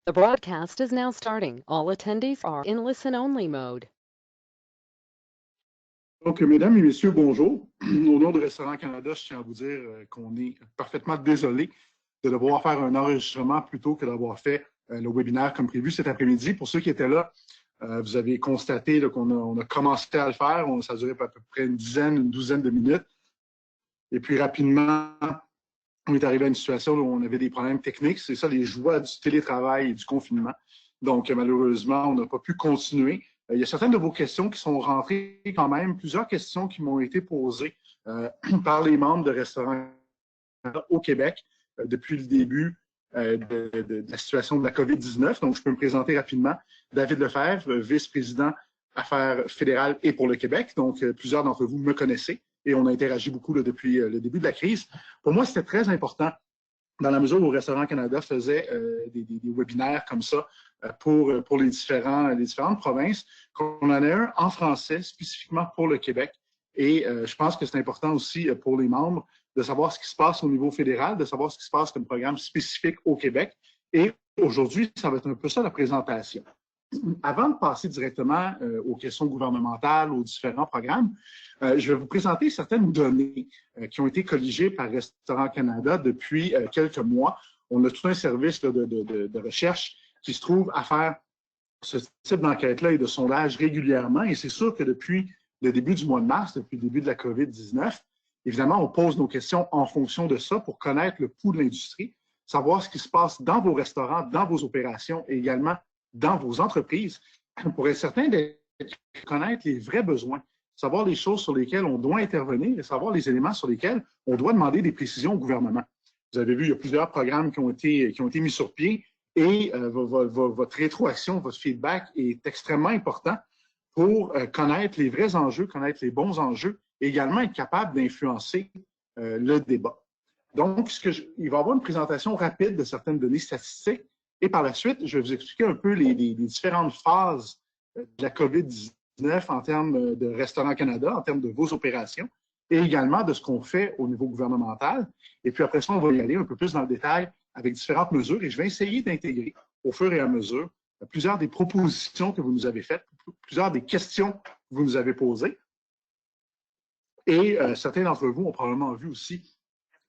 The broadcast is now starting. All attendees are in listen-only mode. Donc, mesdames et messieurs, bonjour. Au nom de Restaurant Canada, je tiens à vous dire qu'on est parfaitement désolé de devoir faire un enregistrement plutôt que d'avoir fait le webinaire comme prévu cet après-midi. Pour ceux qui étaient là, vous avez constaté qu'on a commencé à le faire. Ça a duré à peu près une douzaine de minutes. Et puis, rapidement, on est arrivé à une situation où on avait des problèmes techniques. C'est ça, les joies du télétravail et du confinement. Donc, malheureusement, on n'a pas pu continuer. Il y a certaines de vos questions qui sont rentrées quand même, plusieurs questions qui m'ont été posées par les membres de Restaurant Canada au Québec depuis le début de la situation de la COVID-19. Donc, je peux me présenter rapidement. David Lefebvre, vice-président Affaires fédérales et pour le Québec. Donc, plusieurs d'entre vous me connaissez et on a interagi beaucoup là, depuis le début de la crise. Pour moi, c'était très important dans la mesure où Restaurant Canada faisait des webinaires comme ça pour les différentes provinces, qu'on en ait un en français spécifiquement pour le Québec. Et je pense que c'est important aussi pour les membres de savoir ce qui se passe au niveau fédéral, de savoir ce qui se passe comme programme spécifique au Québec. Et aujourd'hui, ça va être un peu ça la présentation. Avant de passer directement aux questions gouvernementales, aux différents programmes, je vais vous présenter certaines données qui ont été colligées par Restaurant Canada depuis quelques mois. On a tout un service de recherche qui se trouve à faire ce type d'enquête-là et de sondage régulièrement. Et c'est sûr que depuis le début du mois de mars, depuis le début de la COVID-19, évidemment, on pose nos questions en fonction de ça pour connaître le pouls de l'industrie, savoir ce qui se passe dans vos restaurants, dans vos opérations et également dans vos entreprises pour être certain de connaître les vrais besoins, savoir les choses sur lesquelles on doit intervenir et savoir les éléments sur lesquels on doit demander des précisions au gouvernement. Vous avez vu, il y a plusieurs programmes qui ont été mis sur pied et votre rétroaction, votre feedback est extrêmement important pour connaître les vrais enjeux, connaître les bons enjeux et également être capable d'influencer le débat. Donc, il va y avoir une présentation rapide de certaines données statistiques. Et par la suite, je vais vous expliquer un peu les différentes phases de la COVID-19 en termes de Restaurant Canada, en termes de vos opérations, et également de ce qu'on fait au niveau gouvernemental. Et puis après ça, on va y aller un peu plus dans le détail avec différentes mesures. Et je vais essayer d'intégrer au fur et à mesure plusieurs des propositions que vous nous avez faites, plusieurs des questions que vous nous avez posées. Et certains d'entre vous ont probablement vu aussi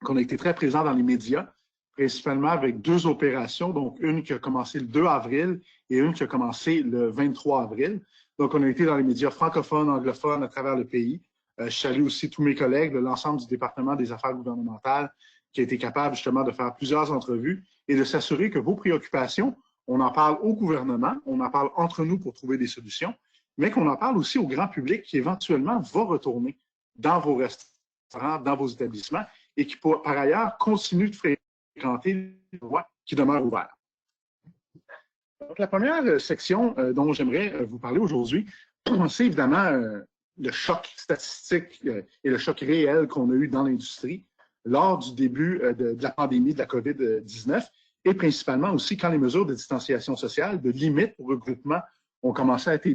qu'on a été très présent dans les médias, principalement avec deux opérations, donc une qui a commencé le 2 avril et une qui a commencé le 23 avril. Donc, on a été dans les médias francophones, anglophones à travers le pays. Je salue aussi tous mes collègues de l'ensemble du département des affaires gouvernementales qui a été capable justement de faire plusieurs entrevues et de s'assurer que vos préoccupations, on en parle au gouvernement, on en parle entre nous pour trouver des solutions, mais qu'on en parle aussi au grand public qui éventuellement va retourner dans vos restaurants, dans vos établissements et qui, par ailleurs, continue de fréquenter les voies qui demeurent ouvertes. Donc, la première section dont j'aimerais vous parler aujourd'hui, c'est évidemment le choc statistique et le choc réel qu'on a eu dans l'industrie lors du début de la pandémie de la COVID-19 et principalement aussi quand les mesures de distanciation sociale, de limite au regroupement ont commencé à être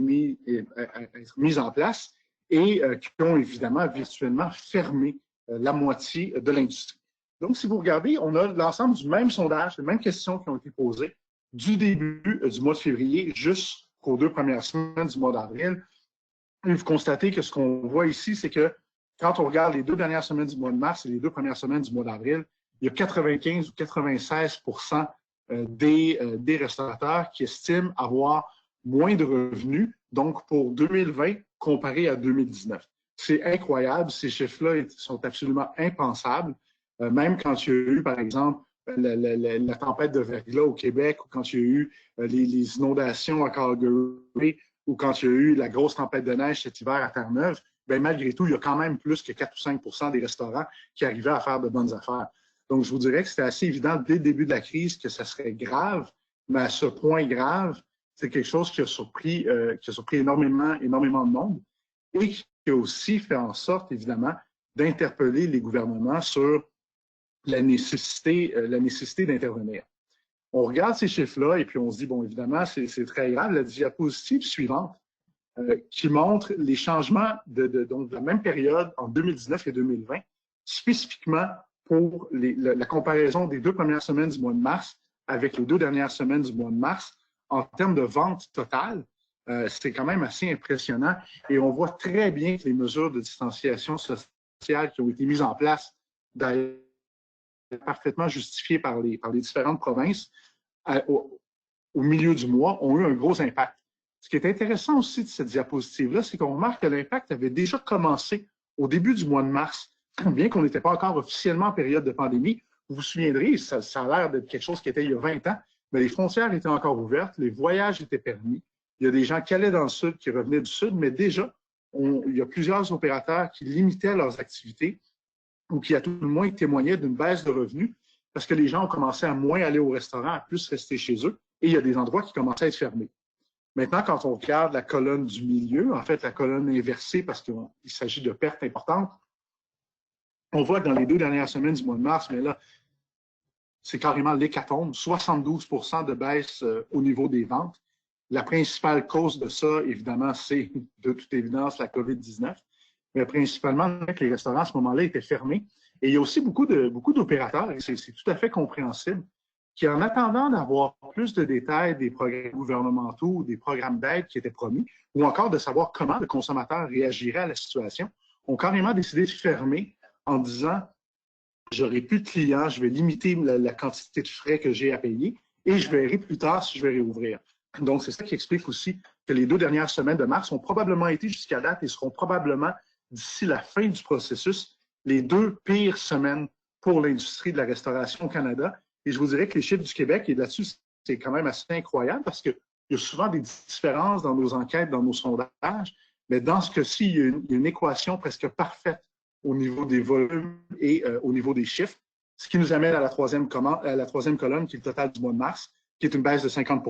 mises en place et qui ont évidemment virtuellement fermé la moitié de l'industrie. Donc, si vous regardez, on a l'ensemble du même sondage, les mêmes questions qui ont été posées du début du mois de février jusqu'aux 2 premières semaines du mois d'avril. Et vous constatez que ce qu'on voit ici, c'est que quand on regarde les 2 dernières semaines du mois de mars et les 2 premières semaines du mois d'avril, il y a 95 ou 96 des restaurateurs qui estiment avoir moins de revenus, donc pour 2020 comparé à 2019. C'est incroyable, ces chiffres-là sont absolument impensables. Même quand il y a eu, par exemple, la tempête de verglas au Québec, ou quand il y a eu les inondations à Calgary, ou quand il y a eu la grosse tempête de neige cet hiver à Terre-Neuve, bien, malgré tout, il y a quand même plus que 4 ou 5 des restaurants qui arrivaient à faire de bonnes affaires. Donc, je vous dirais que c'était assez évident dès le début de la crise que ça serait grave, mais à ce point grave, c'est quelque chose qui a surpris énormément de monde et qui a aussi fait en sorte, évidemment, d'interpeller les gouvernements sur la nécessité d'intervenir. On regarde ces chiffres-là et puis on se dit, bon, évidemment, c'est très grave. La diapositive suivante qui montre les changements donc de la même période en 2019 et 2020, spécifiquement pour la comparaison des 2 premières semaines du mois de mars avec les 2 dernières semaines du mois de mars, en termes de vente totale, c'est quand même assez impressionnant. Et on voit très bien que les mesures de distanciation sociale qui ont été mises en place, d'ailleurs parfaitement justifiées par les différentes provinces, au milieu du mois, ont eu un gros impact. Ce qui est intéressant aussi de cette diapositive-là, c'est qu'on remarque que l'impact avait déjà commencé au début du mois de mars, bien qu'on n'était pas encore officiellement en période de pandémie. Vous vous souviendrez, ça a l'air d'être quelque chose qui était il y a 20 ans, mais les frontières étaient encore ouvertes, les voyages étaient permis. Il y a des gens qui allaient dans le sud, qui revenaient du sud, mais déjà, il y a plusieurs opérateurs qui limitaient leurs activités ou qui, à tout le moins, témoignaient d'une baisse de revenus parce que les gens ont commencé à moins aller au restaurant, à plus rester chez eux, et il y a des endroits qui commençaient à être fermés. Maintenant, quand on regarde la colonne du milieu, en fait, la colonne inversée, parce qu'il s'agit de pertes importantes, on voit que dans les 2 dernières semaines du mois de mars, mais là, c'est carrément l'hécatombe, 72 de baisse au niveau des ventes. La principale cause de ça, évidemment, c'est de toute évidence la COVID-19, mais principalement que les restaurants à ce moment-là étaient fermés. Et il y a aussi beaucoup d'opérateurs, et c'est tout à fait compréhensible, qui, en attendant d'avoir plus de détails des programmes gouvernementaux ou des programmes d'aide qui étaient promis, ou encore de savoir comment le consommateur réagirait à la situation, ont carrément décidé de fermer en disant « j'aurai plus de clients, je vais limiter la quantité de frais que j'ai à payer et je verrai plus tard si je vais réouvrir ». Donc, c'est ça qui explique aussi que les 2 dernières semaines de mars ont probablement été jusqu'à date et seront probablement, d'ici la fin du processus, les 2 pires semaines pour l'industrie de la restauration au Canada. Et je vous dirais que les chiffres du Québec, et là-dessus, c'est quand même assez incroyable parce qu'il y a souvent des différences dans nos enquêtes, dans nos sondages, mais dans ce cas-ci, il y a une équation presque parfaite au niveau des volumes et au niveau des chiffres, ce qui nous amène à la troisième colonne, qui est le total du mois de mars, qui est une baisse de 50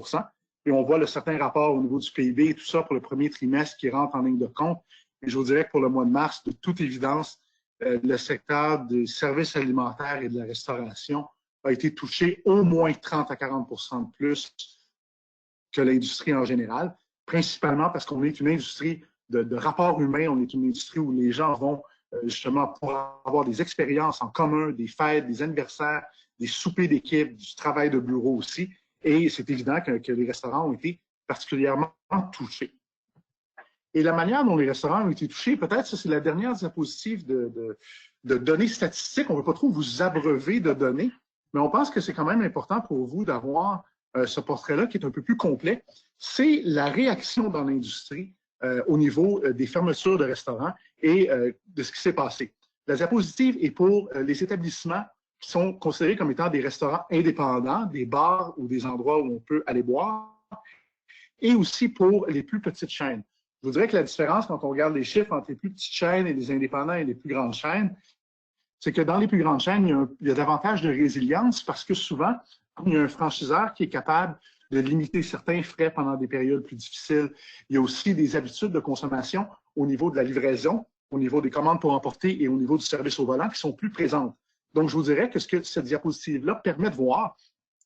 et on voit certains rapports au niveau du PIB et tout ça pour le premier trimestre qui rentre en ligne de compte. Et je vous dirais que pour le mois de mars, de toute évidence, le secteur des services alimentaires et de la restauration a été touché au moins 30 à 40 de plus que l'industrie en général, principalement parce qu'on est une industrie de rapports humains, on est une industrie où les gens vont justement pour avoir des expériences en commun, des fêtes, des anniversaires, des soupers d'équipe, du travail de bureau aussi. Et c'est évident que les restaurants ont été particulièrement touchés. Et la manière dont les restaurants ont été touchés, peut-être, ça c'est la dernière diapositive de données statistiques. On ne veut pas trop vous abreuver de données, mais on pense que c'est quand même important pour vous d'avoir ce portrait-là qui est un peu plus complet. C'est la réaction dans l'industrie au niveau des fermetures de restaurants et de ce qui s'est passé. La diapositive est pour les établissements qui sont considérés comme étant des restaurants indépendants, des bars ou des endroits où on peut aller boire, et aussi pour les plus petites chaînes. Je vous dirais que la différence, quand on regarde les chiffres entre les plus petites chaînes et les indépendants et les plus grandes chaînes, c'est que dans les plus grandes chaînes, il y a davantage de résilience parce que souvent, il y a un franchiseur qui est capable de limiter certains frais pendant des périodes plus difficiles. Il y a aussi des habitudes de consommation au niveau de la livraison, au niveau des commandes pour emporter et au niveau du service au volant qui sont plus présentes. Donc, je vous dirais que ce que cette diapositive-là permet de voir,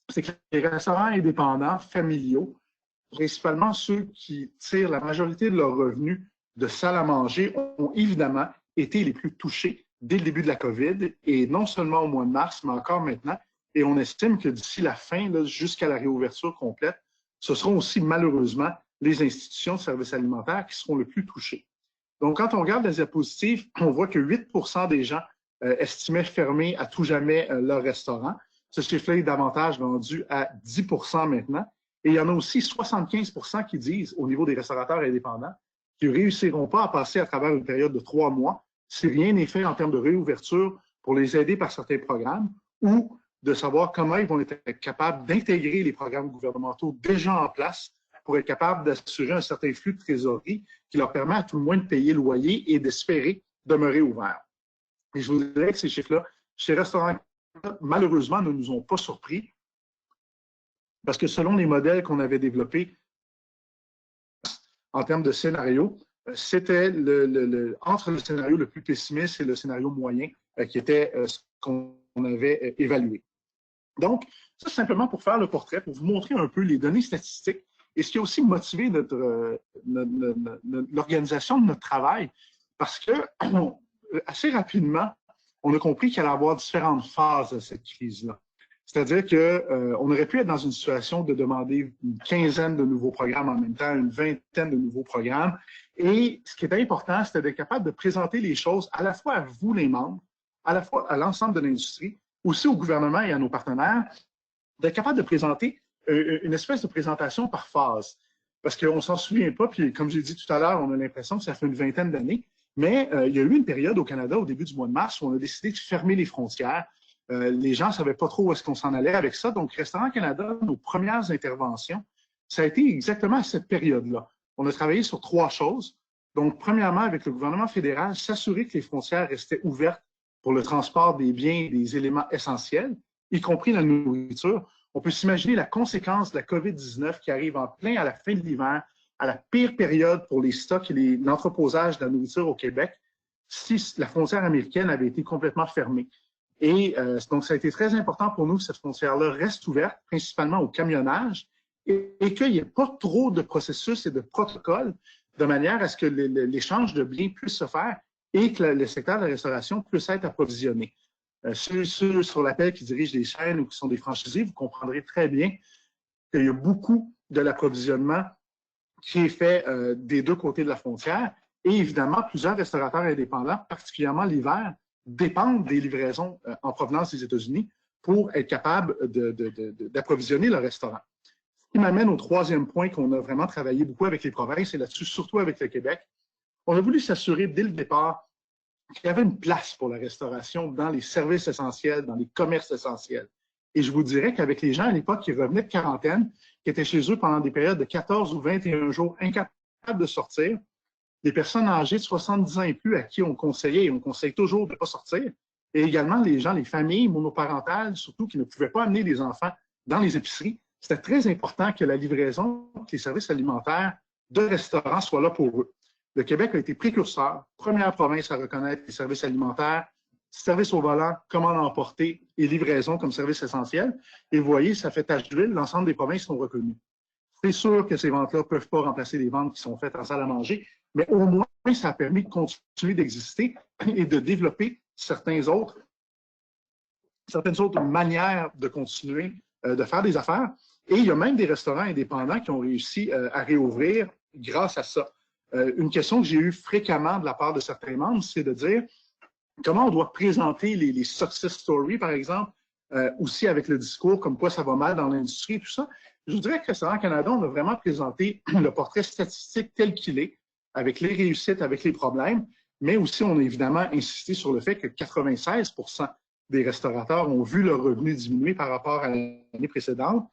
c'est que les restaurants indépendants, familiaux, principalement ceux qui tirent la majorité de leurs revenus de salle à manger, ont évidemment été les plus touchés dès le début de la COVID, et non seulement au mois de mars, mais encore maintenant. Et on estime que d'ici la fin, jusqu'à la réouverture complète, ce seront aussi malheureusement les institutions de services alimentaires qui seront le plus touchées. Donc, quand on regarde la diapositive, on voit que 8 des gens estimaient fermer à tout jamais leur restaurant. Ce chiffre-là est davantage vendu à 10 maintenant. Et il y en a aussi 75 qui disent, au niveau des restaurateurs indépendants, qu'ils ne réussiront pas à passer à travers une période de 3 mois si rien n'est fait en termes de réouverture pour les aider par certains programmes ou de savoir comment ils vont être capables d'intégrer les programmes gouvernementaux déjà en place pour être capables d'assurer un certain flux de trésorerie qui leur permet à tout le moins de payer le loyer et d'espérer demeurer ouverts. Et je vous dirais que ces chiffres-là, chez Restaurants Canada, malheureusement, ne nous ont pas surpris parce que selon les modèles qu'on avait développés en termes de scénario, c'était entre le scénario le plus pessimiste et le scénario moyen qui était ce qu'on avait évalué. Donc, ça, c'est simplement pour faire le portrait, pour vous montrer un peu les données statistiques et ce qui a aussi motivé l'organisation de notre travail, parce que assez rapidement, on a compris qu'il allait y avoir différentes phases à cette crise-là. C'est-à-dire qu'on aurait pu être dans une situation de demander une quinzaine de nouveaux programmes en même temps, une vingtaine de nouveaux programmes. Et ce qui était important, c'était d'être capable de présenter les choses à la fois à vous, les membres, à la fois à l'ensemble de l'industrie, aussi au gouvernement et à nos partenaires, d'être capable de présenter une espèce de présentation par phase. Parce qu'on ne s'en souvient pas, puis comme j'ai dit tout à l'heure, on a l'impression que ça fait une vingtaine d'années, mais il y a eu une période au Canada, au début du mois de mars, où on a décidé de fermer les frontières. Les gens ne savaient pas trop où est-ce qu'on s'en allait avec ça. Donc, Restaurant Canada, nos premières interventions, ça a été exactement à cette période-là. On a travaillé sur 3 choses. Donc, premièrement, avec le gouvernement fédéral, s'assurer que les frontières restaient ouvertes pour le transport des biens et des éléments essentiels, y compris la nourriture. On peut s'imaginer la conséquence de la COVID-19 qui arrive en plein à la fin de l'hiver, à la pire période pour les stocks et l'entreposage de la nourriture au Québec, si la frontière américaine avait été complètement fermée. Et donc, ça a été très important pour nous que cette frontière-là reste ouverte, principalement au camionnage, et qu'il n'y ait pas trop de processus et de protocoles de manière à ce que l'échange de biens puisse se faire et que le secteur de la restauration puisse être approvisionné. Ceux sur l'appel qui dirigent des chaînes ou qui sont des franchisés, vous comprendrez très bien qu'il y a beaucoup de l'approvisionnement qui est fait des 2 côtés de la frontière. Et évidemment, plusieurs restaurateurs indépendants, particulièrement l'hiver, dépendent des livraisons en provenance des États-Unis pour être capables d'approvisionner le restaurant. Ce qui m'amène au 3e point qu'on a vraiment travaillé beaucoup avec les provinces et là-dessus, surtout avec le Québec. On a voulu s'assurer dès le départ qu'il y avait une place pour la restauration dans les services essentiels, dans les commerces essentiels. Et je vous dirais qu'avec les gens à l'époque qui revenaient de quarantaine, qui étaient chez eux pendant des périodes de 14 ou 21 jours, incapables de sortir, les personnes âgées de 70 ans et plus à qui on conseillait, et on conseille toujours de ne pas sortir, et également les gens, les familles monoparentales, surtout qui ne pouvaient pas amener des enfants dans les épiceries, c'était très important que la livraison, que les services alimentaires de restaurants soient là pour eux. Le Québec a été précurseur, première province à reconnaître les services alimentaires, services au volant, commande à emporter et livraison comme service essentiel. Et vous voyez, ça fait tache d'huile, l'ensemble des provinces sont reconnues. C'est sûr que ces ventes-là ne peuvent pas remplacer les ventes qui sont faites en salle à manger, mais au moins, ça a permis de continuer d'exister et de développer certaines autres manières de continuer de faire des affaires. Et il y a même des restaurants indépendants qui ont réussi à réouvrir grâce à ça. Une question que j'ai eue fréquemment de la part de certains membres, c'est de dire comment on doit présenter les success stories, par exemple, aussi avec le discours comme quoi ça va mal dans l'industrie et tout ça. Je vous dirais que Restaurant Canada, on a vraiment présenté le portrait statistique tel qu'il est, avec les réussites, avec les problèmes, mais aussi on a évidemment insisté sur le fait que 96% des restaurateurs ont vu leur revenu diminuer par rapport à l'année précédente,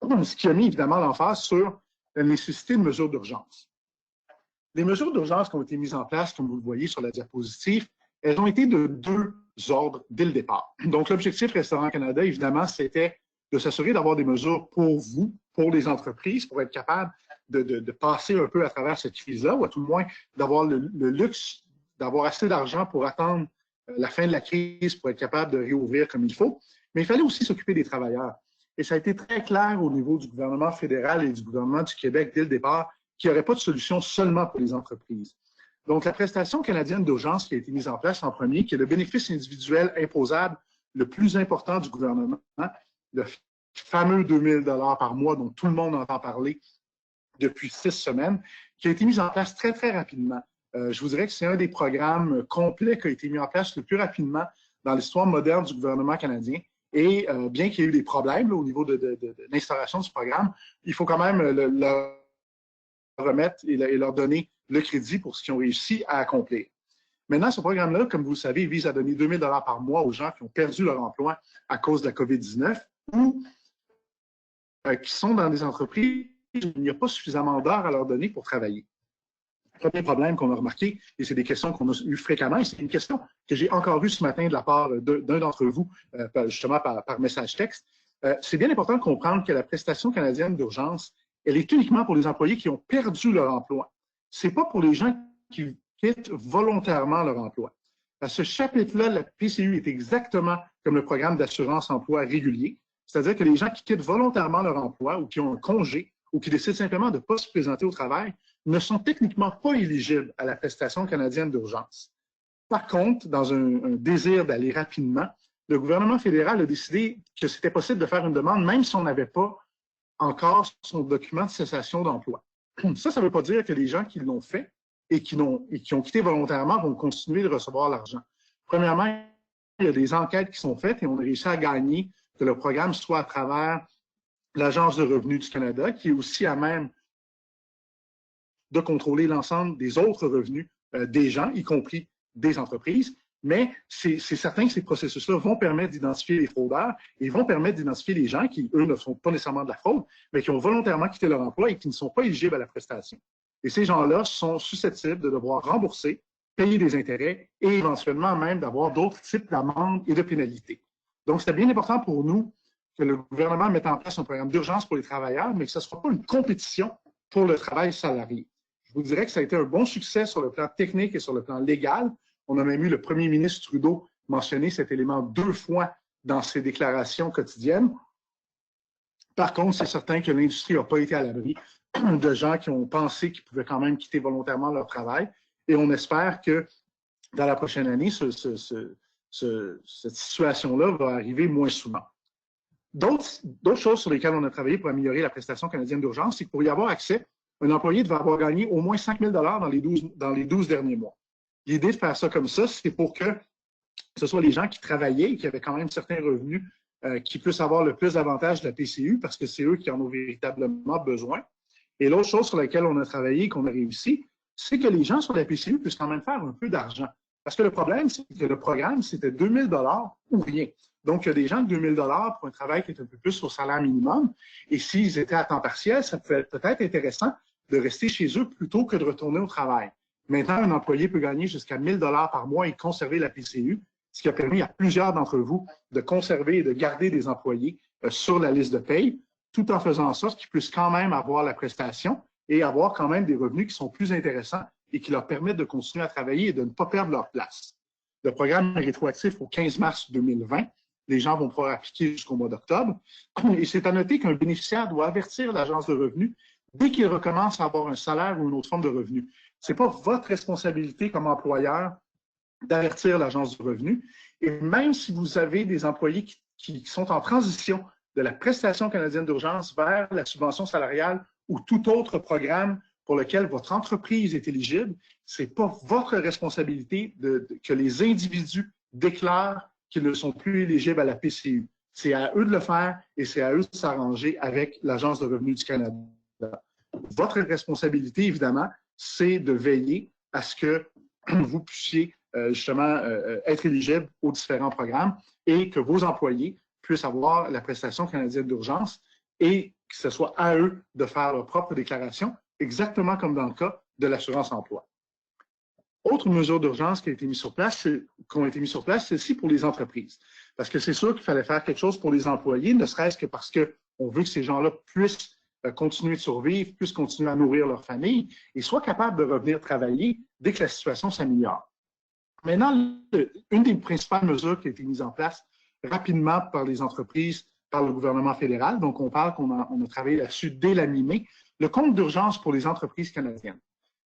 ce qui a mis évidemment l'emphase sur la nécessité de mesures d'urgence. Les mesures d'urgence qui ont été mises en place, comme vous le voyez sur la diapositive, elles ont été de 2 ordres dès le départ. Donc, l'objectif Restaurant Canada, évidemment, c'était de s'assurer d'avoir des mesures pour vous, pour les entreprises, pour être capable de passer un peu à travers cette crise-là, ou à tout le moins d'avoir le luxe d'avoir assez d'argent pour attendre la fin de la crise, pour être capable de réouvrir comme il faut. Mais il fallait aussi s'occuper des travailleurs. Et ça a été très clair au niveau du gouvernement fédéral et du gouvernement du Québec dès le départ qu'il n'y aurait pas de solution seulement pour les entreprises. Donc, la prestation canadienne d'urgence qui a été mise en place en premier, qui est le bénéfice individuel imposable le plus important du gouvernement, le fameux 2 000 $ par mois dont tout le monde entend parler depuis 6 semaines, qui a été mis en place très, très rapidement. Je vous dirais que c'est un des programmes complets qui a été mis en place le plus rapidement dans l'histoire moderne du gouvernement canadien. Et bien qu'il y ait eu des problèmes là, au niveau de l'instauration du programme, il faut quand même leur remettre et leur donner le crédit pour ce qu'ils ont réussi à accomplir. Maintenant, ce programme-là, comme vous le savez, vise à donner 2 000 $ par mois aux gens qui ont perdu leur emploi à cause de la COVID-19 ou qui sont dans des entreprises où il n'y a pas suffisamment d'heures à leur donner pour travailler. Le premier problème qu'on a remarqué, et c'est des questions qu'on a eues fréquemment, et c'est une question que j'ai encore vue ce matin de la part d'un d'entre vous, justement par message texte, c'est bien important de comprendre que la prestation canadienne d'urgence, elle est uniquement pour les employés qui ont perdu leur emploi. Ce n'est pas pour les gens qui quittent volontairement leur emploi. À ce chapitre-là, la PCU est exactement comme le programme d'assurance emploi régulier, c'est-à-dire que les gens qui quittent volontairement leur emploi ou qui ont un congé ou qui décident simplement de ne pas se présenter au travail ne sont techniquement pas éligibles à la prestation canadienne d'urgence. Par contre, dans un désir d'aller rapidement, le gouvernement fédéral a décidé que c'était possible de faire une demande, même si on n'avait pas encore son document de cessation d'emploi. Ça ne veut pas dire que les gens qui l'ont fait et qui ont quitté volontairement vont continuer de recevoir l'argent. Premièrement, il y a des enquêtes qui sont faites et on a réussi à gagner que le programme soit à travers l'Agence de revenus du Canada, qui est aussi à même de contrôler l'ensemble des autres revenus des gens, y compris des entreprises. Mais c'est certain que ces processus-là vont permettre d'identifier les fraudeurs et vont permettre d'identifier les gens qui, eux, ne font pas nécessairement de la fraude, mais qui ont volontairement quitté leur emploi et qui ne sont pas éligibles à la prestation. Et ces gens-là sont susceptibles de devoir rembourser, payer des intérêts et éventuellement même d'avoir d'autres types d'amendes et de pénalités. Donc, c'est bien important pour nous que le gouvernement mette en place un programme d'urgence pour les travailleurs, mais que ce ne soit pas une compétition pour le travail salarié. Je vous dirais que ça a été un bon succès sur le plan technique et sur le plan légal. On a même eu le premier ministre Trudeau mentionner cet élément 2 fois dans ses déclarations quotidiennes. Par contre, c'est certain que l'industrie n'a pas été à l'abri de gens qui ont pensé qu'ils pouvaient quand même quitter volontairement leur travail. Et on espère que dans la prochaine année, cette situation-là va arriver moins souvent. D'autres choses sur lesquelles on a travaillé pour améliorer la prestation canadienne d'urgence, c'est que pour y avoir accès, un employé devait avoir gagné au moins 5 000 dans les 12 derniers mois. L'idée de faire ça comme ça, c'est pour que ce soit les gens qui travaillaient et qui avaient quand même certains revenus qui puissent avoir le plus d'avantages de la PCU parce que c'est eux qui en ont véritablement besoin. Et l'autre chose sur laquelle on a travaillé et qu'on a réussi, c'est que les gens sur la PCU puissent quand même faire un peu d'argent. Parce que le problème, c'est que le programme, c'était 2 000 ou rien. Donc, il y a des gens de 2 000 pour un travail qui est un peu plus au salaire minimum. Et s'ils étaient à temps partiel, ça peut être intéressant de rester chez eux plutôt que de retourner au travail. Maintenant, un employé peut gagner jusqu'à 1 000 par mois et conserver la PCU, ce qui a permis à plusieurs d'entre vous de conserver et de garder des employés sur la liste de paye, tout en faisant en sorte qu'ils puissent quand même avoir la prestation et avoir quand même des revenus qui sont plus intéressants et qui leur permettent de continuer à travailler et de ne pas perdre leur place. Le programme est rétroactif au 15 mars 2020. Les gens vont pouvoir appliquer jusqu'au mois d'octobre. Et c'est à noter qu'un bénéficiaire doit avertir l'agence de revenus dès qu'il recommence à avoir un salaire ou une autre forme de revenu. Ce n'est pas votre responsabilité comme employeur d'avertir l'agence de revenus. Et même si vous avez des employés qui sont en transition de la prestation canadienne d'urgence vers la subvention salariale ou tout autre programme pour lequel votre entreprise est éligible, ce n'est pas votre responsabilité que les individus déclarent qu'ils ne sont plus éligibles à la PCU. C'est à eux de le faire et c'est à eux de s'arranger avec l'Agence de revenus du Canada. Votre responsabilité, évidemment, c'est de veiller à ce que vous puissiez justement être éligible aux différents programmes et que vos employés puissent avoir la prestation canadienne d'urgence et que ce soit à eux de faire leur propre déclaration, exactement comme dans le cas de l'assurance-emploi. Autre mesure d'urgence qui ont été mises sur place, c'est aussi pour les entreprises. Parce que c'est sûr qu'il fallait faire quelque chose pour les employés, ne serait-ce que parce qu'on veut que ces gens-là puissent continuer de survivre, puissent continuer à nourrir leur famille et soient capables de revenir travailler dès que la situation s'améliore. Maintenant, une des principales mesures qui a été mise en place rapidement par les entreprises, par le gouvernement fédéral, donc on parle qu'on a travaillé là-dessus dès la mi-mai, le compte d'urgence pour les entreprises canadiennes.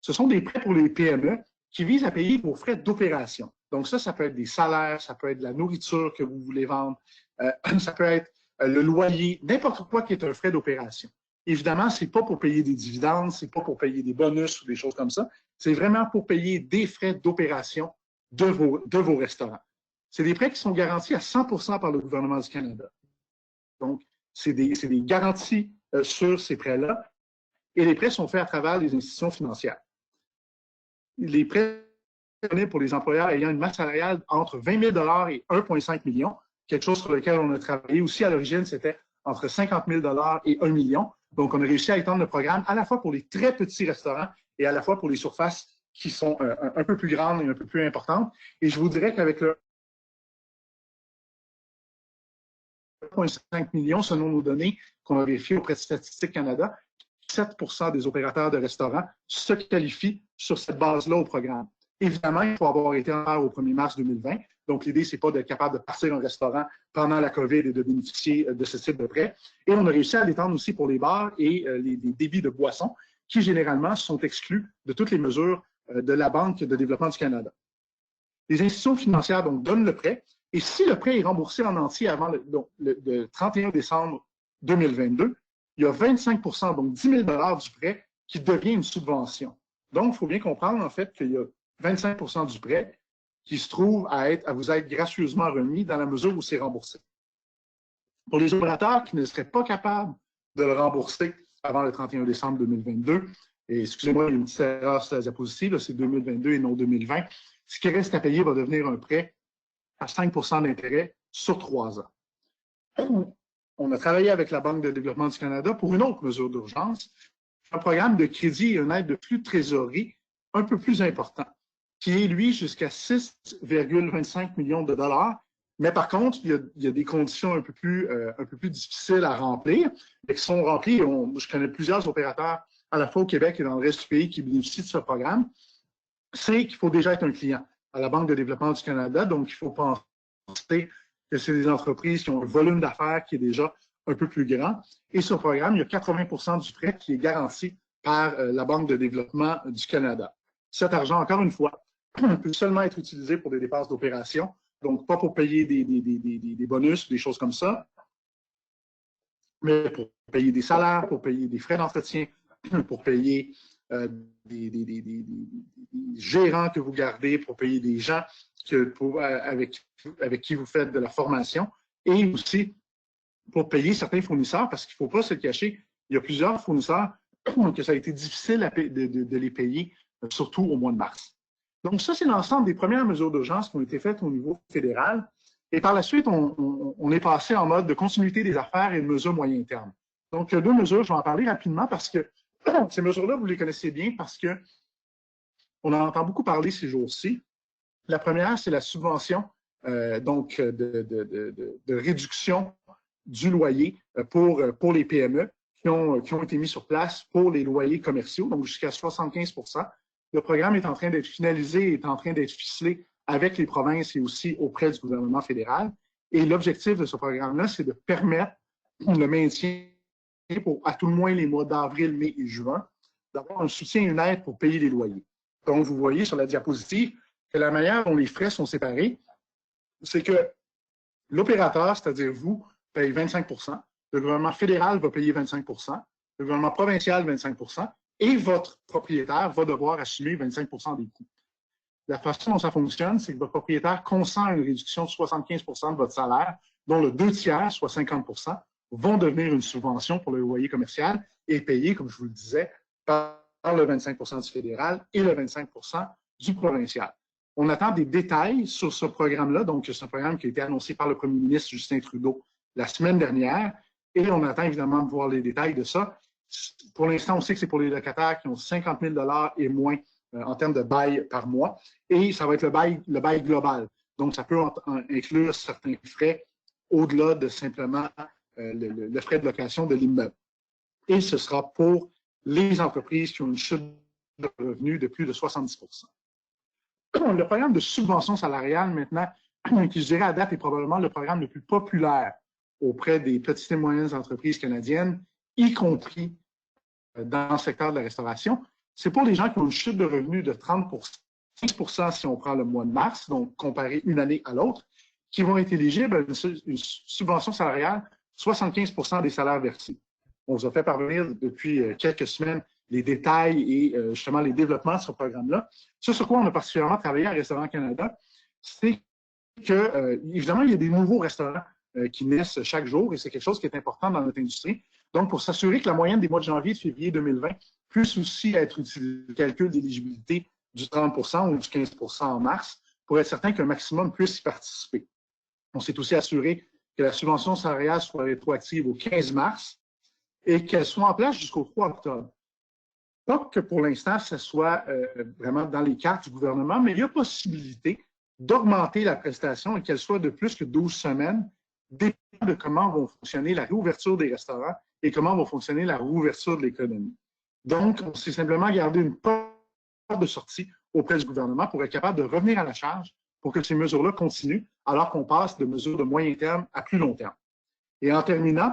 Ce sont des prêts pour les PME qui visent à payer vos frais d'opération. Donc ça peut être des salaires, ça peut être de la nourriture que vous voulez vendre, ça peut être le loyer, n'importe quoi qui est un frais d'opération. Évidemment, ce n'est pas pour payer des dividendes, ce n'est pas pour payer des bonus ou des choses comme ça. C'est vraiment pour payer des frais d'opération de vos restaurants. C'est des prêts qui sont garantis à 100% par le gouvernement du Canada. Donc, c'est des garanties sur ces prêts-là et les prêts sont faits à travers les institutions financières. Les prêts pour les employeurs ayant une masse salariale entre 20 000 et 1,5 million, quelque chose sur lequel on a travaillé aussi à l'origine, c'était entre 50 000 et 1 million. Donc, on a réussi à étendre le programme à la fois pour les très petits restaurants et à la fois pour les surfaces qui sont un peu plus grandes et un peu plus importantes. Et je vous dirais qu'avec le 1,5 million, selon nos données qu'on a vérifiées auprès de Statistique Canada, 7% des opérateurs de restaurants se qualifient sur cette base-là au programme. Évidemment, il faut avoir été en au 1er mars 2020. Donc, l'idée, ce n'est pas d'être capable de partir un restaurant pendant la COVID et de bénéficier de ce type de prêt. Et on a réussi à l'étendre aussi pour les bars et les débits de boissons qui, généralement, sont exclus de toutes les mesures de la Banque de développement du Canada. Les institutions financières donc, donnent le prêt, Et si le prêt est remboursé en entier avant le 31 décembre 2022, il y a 25 donc 10 000 du prêt qui devient une subvention. Donc, il faut bien comprendre, en fait, qu'il y a 25 du prêt qui se trouve à vous être gracieusement remis dans la mesure où c'est remboursé. Pour les opérateurs qui ne seraient pas capables de le rembourser avant le 31 décembre 2022, et excusez-moi, il y a une petite erreur sur la diapositive, c'est 2022 et non 2020, ce qui reste à payer va devenir un prêt à 5 d'intérêt sur 3 ans. On a travaillé avec la Banque de développement du Canada pour une autre mesure d'urgence, un programme de crédit et une aide de flux de trésorerie un peu plus important, qui est, lui, jusqu'à 6,25 millions de dollars. Mais par contre, il y a des conditions un peu plus difficiles à remplir, et qui sont remplies. Je connais plusieurs opérateurs, à la fois au Québec et dans le reste du pays, qui bénéficient de ce programme. C'est qu'il faut déjà être un client à la Banque de développement du Canada. Donc, il faut penser que c'est des entreprises qui ont un volume d'affaires qui est déjà un peu plus grand. Et sur le programme, il y a 80 du prêt qui est garanti par la Banque de développement du Canada. Cet argent, encore une fois, peut seulement être utilisé pour des dépenses d'opération, donc pas pour payer des bonus, des choses comme ça, mais pour payer des salaires, pour payer des frais d'entretien, pour payer des gérants que vous gardez, pour payer des gens avec qui vous faites de la formation, et aussi pour payer certains fournisseurs, parce qu'il ne faut pas se cacher, il y a plusieurs fournisseurs que ça a été difficile de les payer, surtout au mois de mars. Donc ça, c'est l'ensemble des premières mesures d'urgence qui ont été faites au niveau fédéral. Et par la suite, on est passé en mode de continuité des affaires et de mesures moyen terme. Donc, deux mesures, je vais en parler rapidement parce que ces mesures-là, vous les connaissez bien parce qu'on en entend beaucoup parler ces jours-ci. La première, c'est la subvention de réduction du loyer pour les PME qui ont été mis sur place pour les loyers commerciaux, donc jusqu'à 75 %. Le programme est en train d'être finalisé, est en train d'être ficelé avec les provinces et aussi auprès du gouvernement fédéral. Et l'objectif de ce programme-là, c'est de permettre le maintien pour à tout le moins les mois d'avril, mai et juin, d'avoir un soutien et une aide pour payer les loyers. Donc, vous voyez sur la diapositive que la manière dont les frais sont séparés, c'est que l'opérateur, c'est-à-dire vous, paye 25 %, le gouvernement fédéral va payer 25 %, le gouvernement provincial 25 % et votre propriétaire va devoir assumer 25 % des coûts. La façon dont ça fonctionne, c'est que votre propriétaire consent à une réduction de 75 % de votre salaire, dont le 2/3, soit 50 %, vont devenir une subvention pour le loyer commercial et payé, comme je vous le disais, par le 25 % du fédéral et le 25 % du provincial. On attend des détails sur ce programme-là. Donc, c'est un programme qui a été annoncé par le premier ministre Justin Trudeau la semaine dernière et on attend évidemment de voir les détails de ça. Pour l'instant, on sait que c'est pour les locataires qui ont 50 000 $ et moins en termes de bail par mois et ça va être le bail global. Donc, ça peut inclure certains frais au-delà de simplement le frais de location de l'immeuble. Et ce sera pour les entreprises qui ont une chute de revenus de plus de 70 %. Le programme de subvention salariale, maintenant, qui je dirais à date est probablement le programme le plus populaire auprès des petites et moyennes entreprises canadiennes, y compris dans le secteur de la restauration, c'est pour les gens qui ont une chute de revenus de 30 15 % si on prend le mois de mars, donc comparé une année à l'autre, qui vont être éligibles à une subvention salariale 75 % des salaires versés. On vous a fait parvenir depuis quelques semaines les détails et justement les développements de ce programme-là. Ce sur quoi on a particulièrement travaillé à Restaurant Canada, c'est que, évidemment, il y a des nouveaux restaurants qui naissent chaque jour et c'est quelque chose qui est important dans notre industrie. Donc, pour s'assurer que la moyenne des mois de janvier et de février 2020 puisse aussi être utilisée, le calcul d'éligibilité du 30 % ou du 15 % en mars, pour être certain qu'un maximum puisse y participer. On s'est aussi assuré que la subvention salariale soit rétroactive au 15 mars et qu'elle soit en place jusqu'au 3 octobre. Pas que pour l'instant, ce soit vraiment dans les cartes du gouvernement, mais il y a possibilité d'augmenter la prestation et qu'elle soit de plus que 12 semaines, dépend de comment vont fonctionner la réouverture des restaurants et comment va fonctionner la réouverture de l'économie. Donc, on s'est simplement gardé une porte de sortie auprès du gouvernement pour être capable de revenir à la charge pour que ces mesures-là continuent, alors qu'on passe de mesures de moyen terme à plus long terme. Et en terminant,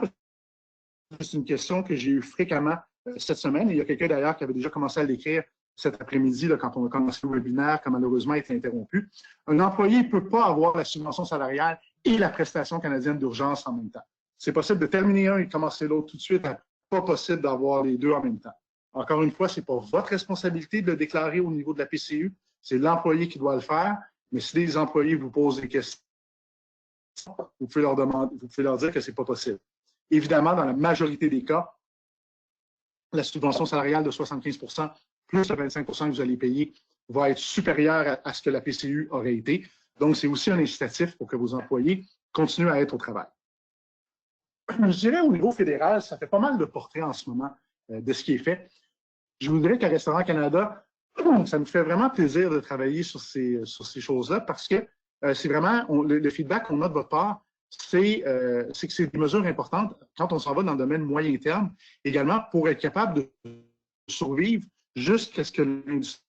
c'est une question que j'ai eue fréquemment cette semaine, et il y a quelqu'un d'ailleurs qui avait déjà commencé à l'écrire cet après-midi, quand on a commencé le webinaire, qui a malheureusement été interrompu. Un employé ne peut pas avoir la subvention salariale et la prestation canadienne d'urgence en même temps. C'est possible de terminer un et de commencer l'autre tout de suite. Pas possible d'avoir les deux en même temps. Encore une fois, ce n'est pas votre responsabilité de le déclarer au niveau de la PCU. C'est l'employé qui doit le faire. Mais si les employés vous posent des questions, vous pouvez leur dire que ce n'est pas possible. Évidemment, dans la majorité des cas, la subvention salariale de 75 plus le 25 que vous allez payer va être supérieure à ce que la PCU aurait été. Donc, c'est aussi un incitatif pour que vos employés continuent à être au travail. Je dirais au niveau fédéral, ça fait pas mal de portraits en ce moment de ce qui est fait. Je vous dirais qu'à Restaurant Canada, ça me fait vraiment plaisir de travailler sur ces choses-là parce que c'est vraiment le feedback qu'on a de votre part, c'est que c'est des mesures importantes quand on s'en va dans le domaine moyen terme, également pour être capable de survivre jusqu'à ce que l'industrie.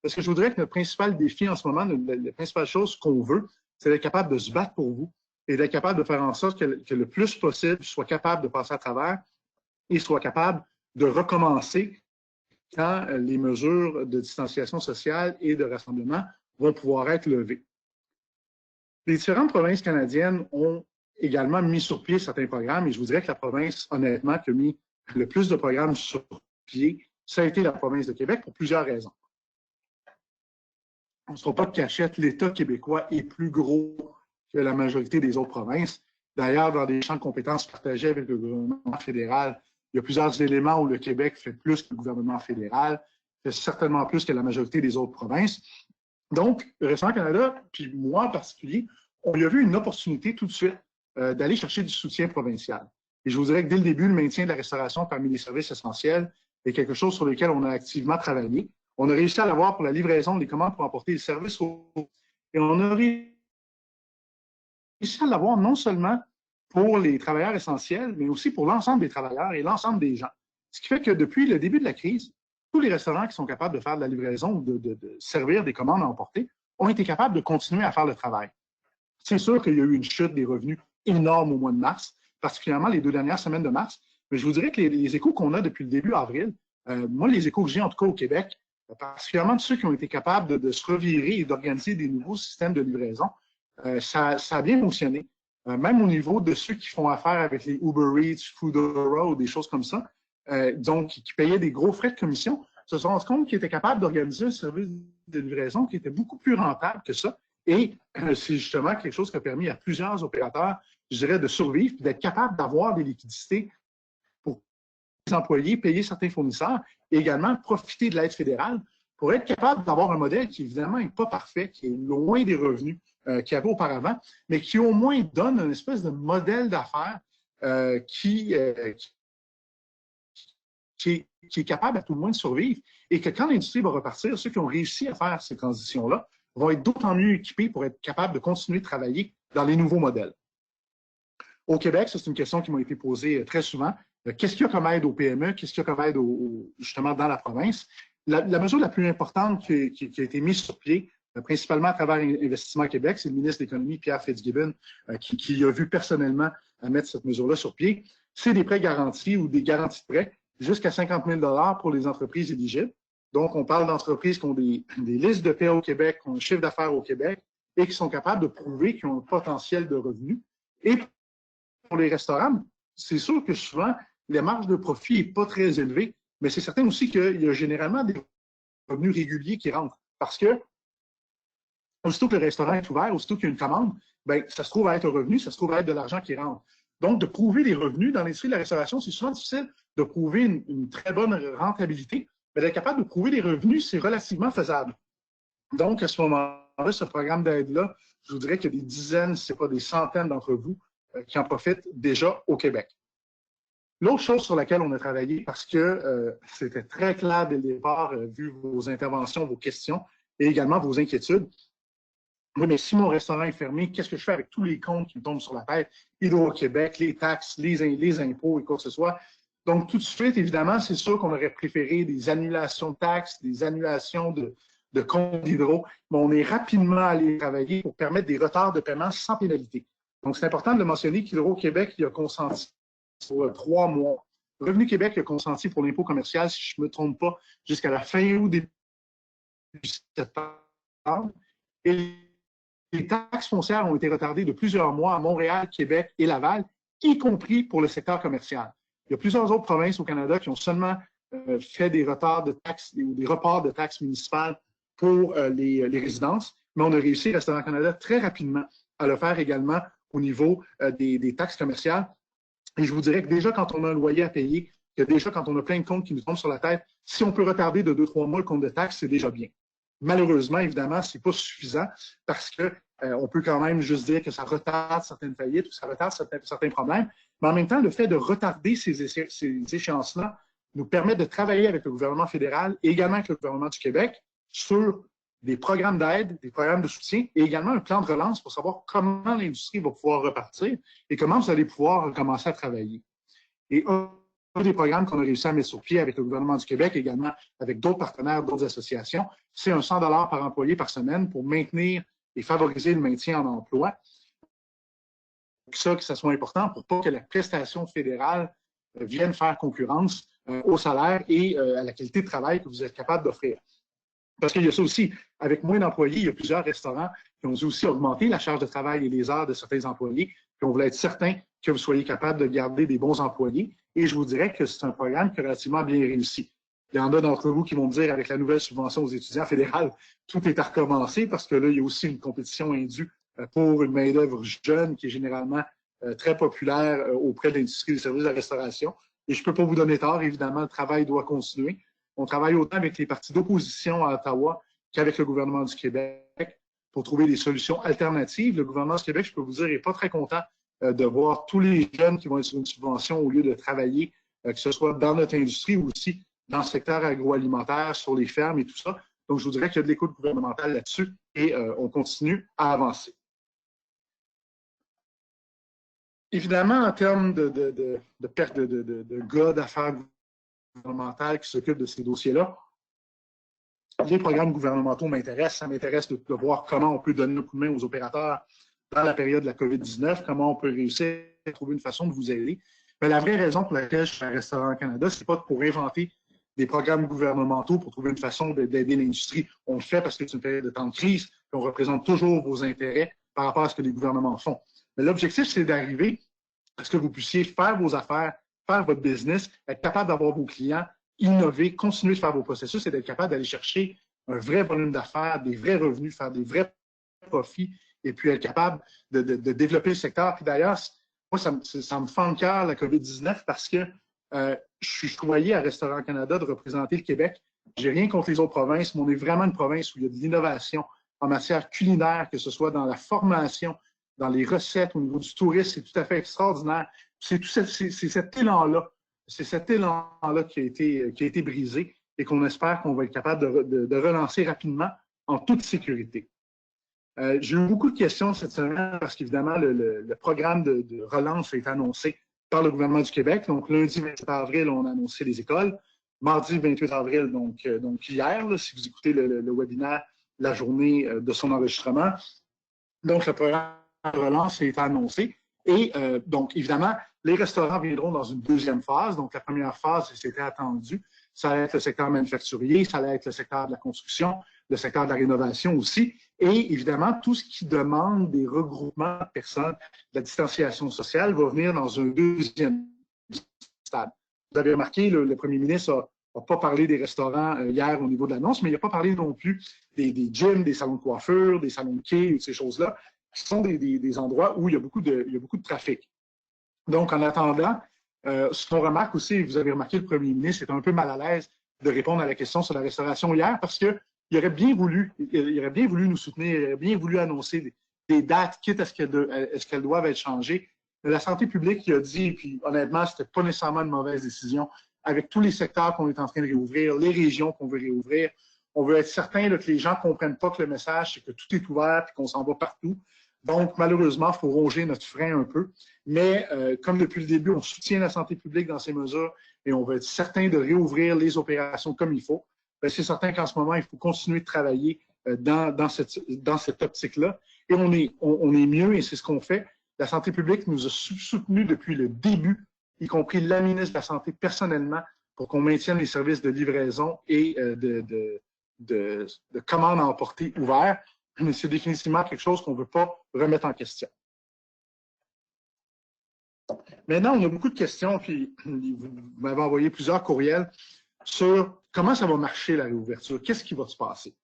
Parce que je voudrais que notre principal défi en ce moment, la principale chose qu'on veut, c'est d'être capable de se battre pour vous et d'être capable de faire en sorte que le plus possible soit capable de passer à travers et soit capable de recommencer quand les mesures de distanciation sociale et de rassemblement vont pouvoir être levées. Les différentes provinces canadiennes ont également mis sur pied certains programmes et je vous dirais que la province, honnêtement, qui a mis le plus de programmes sur pied, ça a été la province de Québec pour plusieurs raisons. On ne sera pas de cachette, l'État québécois est plus gros que la majorité des autres provinces. D'ailleurs, dans des champs de compétences partagés avec le gouvernement fédéral, il y a plusieurs éléments où le Québec fait plus que le gouvernement fédéral, fait certainement plus que la majorité des autres provinces. Donc, le Restaurant Canada, puis moi en particulier, on y a vu une opportunité tout de suite d'aller chercher du soutien provincial. Et je vous dirais que dès le début, le maintien de la restauration parmi les services essentiels est quelque chose sur lequel on a activement travaillé. On a réussi à l'avoir pour la livraison des commandes pour emporter les services et on a réussi à l'avoir non seulement pour les travailleurs essentiels, mais aussi pour l'ensemble des travailleurs et l'ensemble des gens. Ce qui fait que depuis le début de la crise, tous les restaurants qui sont capables de faire de la livraison ou de servir des commandes à emporter ont été capables de continuer à faire le travail. C'est sûr qu'il y a eu une chute des revenus énorme au mois de mars, particulièrement les 2 dernières semaines de mars, mais je vous dirais que les échos qu'on a depuis le début avril, moi, les échos que j'ai en tout cas au Québec, particulièrement de ceux qui ont été capables de se revirer et d'organiser des nouveaux systèmes de livraison, ça a bien fonctionné. Même au niveau de ceux qui font affaire avec les Uber Eats, Foodora ou des choses comme ça, donc qui payaient des gros frais de commission, se sont rendus compte qu'ils étaient capables d'organiser un service de livraison qui était beaucoup plus rentable que ça. Et c'est justement quelque chose qui a permis à plusieurs opérateurs, je dirais, de survivre et d'être capables d'avoir des liquidités pour les employés, payer certains fournisseurs et également profiter de l'aide fédérale pour être capable d'avoir un modèle qui, évidemment, n'est pas parfait, qui est loin des revenus qu'il y avait auparavant, mais qui au moins donne une espèce de modèle d'affaires qui est capable à tout le moins de survivre et que quand l'industrie va repartir, ceux qui ont réussi à faire ces transitions-là vont être d'autant mieux équipés pour être capables de continuer de travailler dans les nouveaux modèles. Au Québec, c'est une question qui m'a été posée très souvent. Qu'est-ce qu'il y a comme aide aux PME? Qu'est-ce qu'il y a comme aide justement dans la province? La mesure la plus importante qui a été mise sur pied, principalement à travers Investissement Québec, c'est le ministre de l'Économie, Pierre Fitzgibbon, qui a vu personnellement à mettre cette mesure-là sur pied. C'est des prêts garantis ou des garanties de prêts jusqu'à 50 000 $ pour les entreprises éligibles. Donc, on parle d'entreprises qui ont des listes de paie au Québec, qui ont un chiffre d'affaires au Québec et qui sont capables de prouver qu'ils ont un potentiel de revenus. Et pour les restaurants, c'est sûr que souvent, la marge de profit n'est pas très élevée, mais c'est certain aussi qu'il y a généralement des revenus réguliers qui rentrent. Parce que, aussitôt que le restaurant est ouvert, aussitôt qu'il y a une commande, bien, ça se trouve à être un revenu, ça se trouve à être de l'argent qui rentre. Donc, de prouver les revenus dans l'industrie de la restauration, c'est souvent difficile de prouver une très bonne rentabilité, mais d'être capable de prouver les revenus, c'est relativement faisable. Donc, à ce moment-là, ce programme d'aide-là, je vous dirais qu'il y a des dizaines, si ce n'est pas des centaines d'entre vous qui en profitent déjà au Québec. L'autre chose sur laquelle on a travaillé, parce que c'était très clair dès le départ, vu vos interventions, vos questions et également vos inquiétudes. Oui, mais si mon restaurant est fermé, qu'est-ce que je fais avec tous les comptes qui me tombent sur la tête? Hydro-Québec, les taxes, les impôts et quoi que ce soit. Donc, tout de suite, évidemment, c'est sûr qu'on aurait préféré des annulations de taxes, des annulations de comptes d'hydro, mais on est rapidement allé travailler pour permettre des retards de paiement sans pénalité. Donc, c'est important de le mentionner qu'Hydro-Québec y a consenti pour 3 mois Revenu Québec a consenti pour l'impôt commercial, si je ne me trompe pas, jusqu'à la fin août, début septembre. Et les taxes foncières ont été retardées de plusieurs mois à Montréal, Québec et Laval, y compris pour le secteur commercial. Il y a plusieurs autres provinces au Canada qui ont seulement fait des retards de taxes ou des reports de taxes municipales pour les résidences, mais on a réussi, Restaurant Canada, très rapidement à le faire également au niveau des taxes commerciales. Et je vous dirais que déjà, quand on a un loyer à payer, que déjà, quand on a plein de comptes qui nous tombent sur la tête, si on peut retarder de 2-3 mois le compte de taxes, c'est déjà bien. Malheureusement, évidemment, ce n'est pas suffisant parce qu'on peut quand même juste dire que ça retarde certaines faillites ou ça retarde certains problèmes. Mais en même temps, le fait de retarder ces échéances-là nous permet de travailler avec le gouvernement fédéral et également avec le gouvernement du Québec sur des programmes d'aide, des programmes de soutien et également un plan de relance pour savoir comment l'industrie va pouvoir repartir et comment vous allez pouvoir commencer à travailler. Et un des programmes qu'on a réussi à mettre sur pied avec le gouvernement du Québec, également avec d'autres partenaires, d'autres associations, c'est un 100 $ par employé par semaine pour maintenir et favoriser le maintien en emploi. Que ça soit important pour pas que la prestation fédérale vienne faire concurrence au salaire et à la qualité de travail que vous êtes capable d'offrir. Parce qu'il y a ça aussi, avec moins d'employés, il y a plusieurs restaurants qui ont dû aussi augmenter la charge de travail et les heures de certains employés. Puis on voulait être certain que vous soyez capable de garder des bons employés. Et je vous dirais que c'est un programme qui est relativement bien réussi. Il y en a d'entre vous qui vont me dire, avec la nouvelle subvention aux étudiants fédérales, tout est à recommencer parce que là, il y a aussi une compétition indue pour une main-d'œuvre jeune qui est généralement très populaire auprès de l'industrie des services de la restauration. Et je ne peux pas vous donner tort, évidemment, le travail doit continuer. On travaille autant avec les partis d'opposition à Ottawa qu'avec le gouvernement du Québec pour trouver des solutions alternatives. Le gouvernement du Québec, je peux vous dire, n'est pas très content de voir tous les jeunes qui vont être sur une subvention au lieu de travailler, que ce soit dans notre industrie ou aussi dans le secteur agroalimentaire, sur les fermes et tout ça. Donc, je vous dirais qu'il y a de l'écoute gouvernementale là-dessus et on continue à avancer. Évidemment, en termes de perte de gars d'affaires gouvernementales qui s'occupent de ces dossiers-là, les programmes gouvernementaux m'intéressent. Ça m'intéresse de voir comment on peut donner un coup de main aux opérateurs dans la période de la COVID-19, comment on peut réussir à trouver une façon de vous aider. Mais la vraie raison pour laquelle je suis à Restaurant Canada, c'est pas pour inventer des programmes gouvernementaux pour trouver une façon d'aider l'industrie. On le fait parce que c'est une période de temps de crise, et on représente toujours vos intérêts par rapport à ce que les gouvernements font. Mais l'objectif, c'est d'arriver à ce que vous puissiez faire vos affaires, faire votre business, être capable d'avoir vos clients, innover, continuer de faire vos processus et d'être capable d'aller chercher un vrai volume d'affaires, des vrais revenus, faire des vrais profits et puis être capable de développer le secteur. Puis d'ailleurs, moi, ça me fend le cœur, la COVID-19, parce que je suis choyé à Restaurant Canada de représenter le Québec. J'ai rien contre les autres provinces, mais on est vraiment une province où il y a de l'innovation en matière culinaire, que ce soit dans la formation, dans les recettes, au niveau du tourisme, c'est tout à fait extraordinaire. C'est cet élan-là, c'est cet élan-là qui a été brisé et qu'on espère qu'on va être capable de relancer rapidement en toute sécurité. J'ai eu beaucoup de questions cette semaine parce qu'évidemment, le programme de relance a été annoncé par le gouvernement du Québec. Donc, lundi 27 avril, on a annoncé les écoles. Mardi 28 avril, donc hier, là, si vous écoutez le webinaire, la journée de son enregistrement. Donc, le programme de relance a été annoncé. Et donc, évidemment, les restaurants viendront dans une deuxième phase. Donc, la première phase, c'était attendu. Ça allait être le secteur manufacturier, ça allait être le secteur de la construction, le secteur de la rénovation aussi. Et évidemment, tout ce qui demande des regroupements de personnes, de la distanciation sociale, va venir dans un deuxième stade. Vous avez remarqué, le premier ministre n'a pas parlé des restaurants hier au niveau de l'annonce, mais il n'a pas parlé non plus des gyms, des salons de coiffure, des salons de quai ou ces choses-là, qui sont des endroits où il y a beaucoup de trafic. Donc, en attendant, ce qu'on remarque aussi, vous avez remarqué, le premier ministre est un peu mal à l'aise de répondre à la question sur la restauration hier parce qu'il aurait bien voulu nous soutenir, il aurait bien voulu annoncer des dates, quitte à ce qu'elles doivent être changées. Mais la santé publique, il a dit, puis honnêtement, ce n'était pas nécessairement une mauvaise décision, avec tous les secteurs qu'on est en train de réouvrir, les régions qu'on veut réouvrir, on veut être certain là, que les gens ne comprennent pas que le message, c'est que tout est ouvert et qu'on s'en va partout. Donc, malheureusement, il faut ronger notre frein un peu. Mais comme depuis le début, on soutient la santé publique dans ces mesures et on veut être certain de réouvrir les opérations comme il faut, c'est certain qu'en ce moment, il faut continuer de travailler dans cette optique-là. Et on est mieux et c'est ce qu'on fait. La santé publique nous a soutenus depuis le début y compris la ministre de la Santé personnellement, pour qu'on maintienne les services de livraison et de commandes à emporter ouverts. Mais c'est définitivement quelque chose qu'on ne veut pas remettre en question. Maintenant, on a beaucoup de questions, puis vous m'avez envoyé plusieurs courriels sur comment ça va marcher la réouverture, qu'est-ce qui va se passer.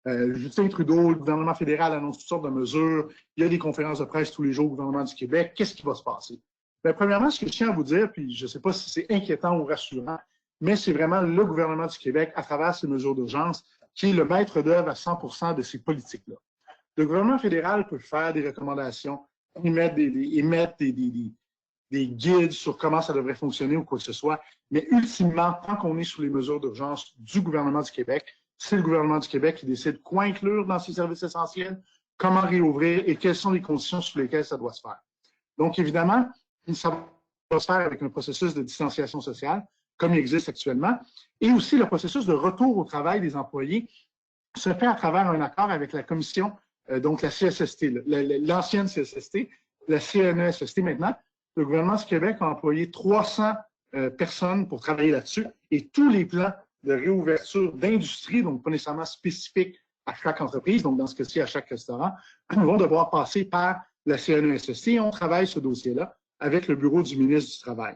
Justin Trudeau, le gouvernement fédéral annonce toutes sortes de mesures, il y a des conférences de presse tous les jours au gouvernement du Québec, qu'est-ce qui va se passer? Bien, premièrement, ce que je tiens à vous dire, puis je ne sais pas si c'est inquiétant ou rassurant, mais c'est vraiment le gouvernement du Québec, à travers ces mesures d'urgence, qui est le maître d'œuvre à 100% de ces politiques-là. Le gouvernement fédéral peut faire des recommandations, émettre des guides sur comment ça devrait fonctionner ou quoi que ce soit, mais ultimement, tant qu'on est sous les mesures d'urgence du gouvernement du Québec, c'est le gouvernement du Québec qui décide quoi inclure dans ses services essentiels, comment réouvrir et quelles sont les conditions sous lesquelles ça doit se faire. Donc, évidemment, ça va se faire avec un processus de distanciation sociale, comme il existe actuellement, et aussi le processus de retour au travail des employés se fait à travers un accord avec la commission, donc la CSST, l'ancienne CSST, la CNESST maintenant. Le gouvernement du Québec a employé 300 personnes pour travailler là-dessus et tous les plans de réouverture d'industrie, donc pas nécessairement spécifiques à chaque entreprise, donc dans ce cas-ci à chaque restaurant, vont devoir passer par la CNESST et on travaille ce dossier-là avec le bureau du ministre du Travail.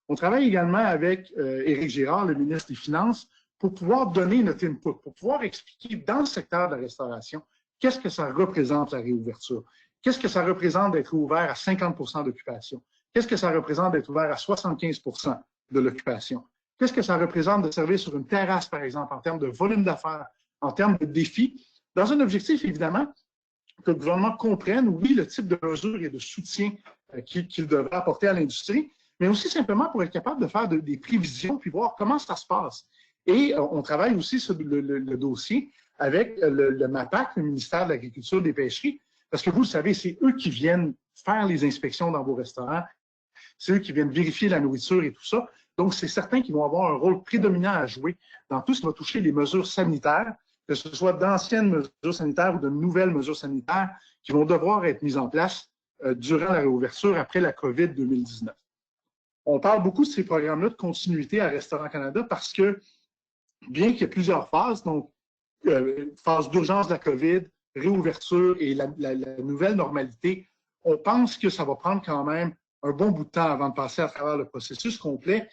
On travaille également avec Éric Girard, le ministre des Finances, pour pouvoir donner notre input, pour pouvoir expliquer dans le secteur de la restauration qu'est-ce que ça représente la réouverture, qu'est-ce que ça représente d'être ouvert à 50% d'occupation, qu'est-ce que ça représente d'être ouvert à 75% de l'occupation, qu'est-ce que ça représente de servir sur une terrasse, par exemple, en termes de volume d'affaires, en termes de défis, dans un objectif, évidemment, que le gouvernement comprenne, oui, le type de mesures et de soutien qu'il devrait apporter à l'industrie, mais aussi simplement pour être capable de faire des prévisions puis voir comment ça se passe. Et on travaille aussi sur le dossier avec le MAPAC, le ministère de l'Agriculture et des Pêcheries, parce que vous le savez, c'est eux qui viennent faire les inspections dans vos restaurants, c'est eux qui viennent vérifier la nourriture et tout ça. Donc, c'est certain qu'ils vont avoir un rôle prédominant à jouer dans tout ce qui va toucher les mesures sanitaires, que ce soit d'anciennes mesures sanitaires ou de nouvelles mesures sanitaires qui vont devoir être mises en place durant la réouverture après la COVID 2019. On parle beaucoup de ces programmes-là de continuité à Restaurant Canada parce que, bien qu'il y ait plusieurs phases, donc phase d'urgence de la COVID, réouverture et la nouvelle normalité, on pense que ça va prendre quand même un bon bout de temps avant de passer à travers le processus complet,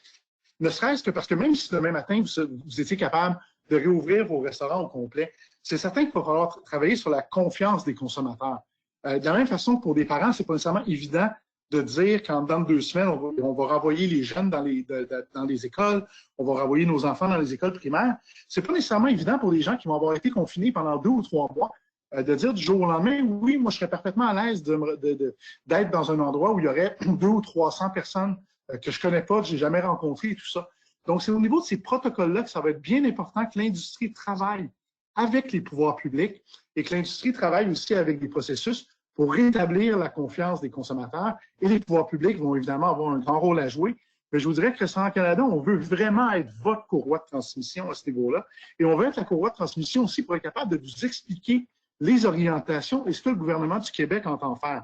ne serait-ce que parce que même si demain matin, vous étiez capable de réouvrir vos restaurants au complet, c'est certain qu'il va falloir travailler sur la confiance des consommateurs. De la même façon que pour des parents, c'est pas nécessairement évident de dire qu'en dedans de 2 semaines, on va renvoyer les jeunes dans les écoles, on va renvoyer nos enfants dans les écoles primaires. C'est pas nécessairement évident pour les gens qui vont avoir été confinés pendant 2 ou 3 mois de dire du jour au lendemain, oui, moi, je serais parfaitement à l'aise d'être dans un endroit où il y aurait 200 ou 300 personnes que je connais pas, que j'ai jamais rencontrées et tout ça. Donc, c'est au niveau de ces protocoles-là que ça va être bien important que l'industrie travaille avec les pouvoirs publics et que l'industrie travaille aussi avec des processus pour rétablir la confiance des consommateurs. Et les pouvoirs publics vont évidemment avoir un grand rôle à jouer. Mais je vous dirais que Restaurant Canada, on veut vraiment être votre courroie de transmission à ce niveau-là. Et on veut être la courroie de transmission aussi pour être capable de vous expliquer les orientations et ce que le gouvernement du Québec entend faire.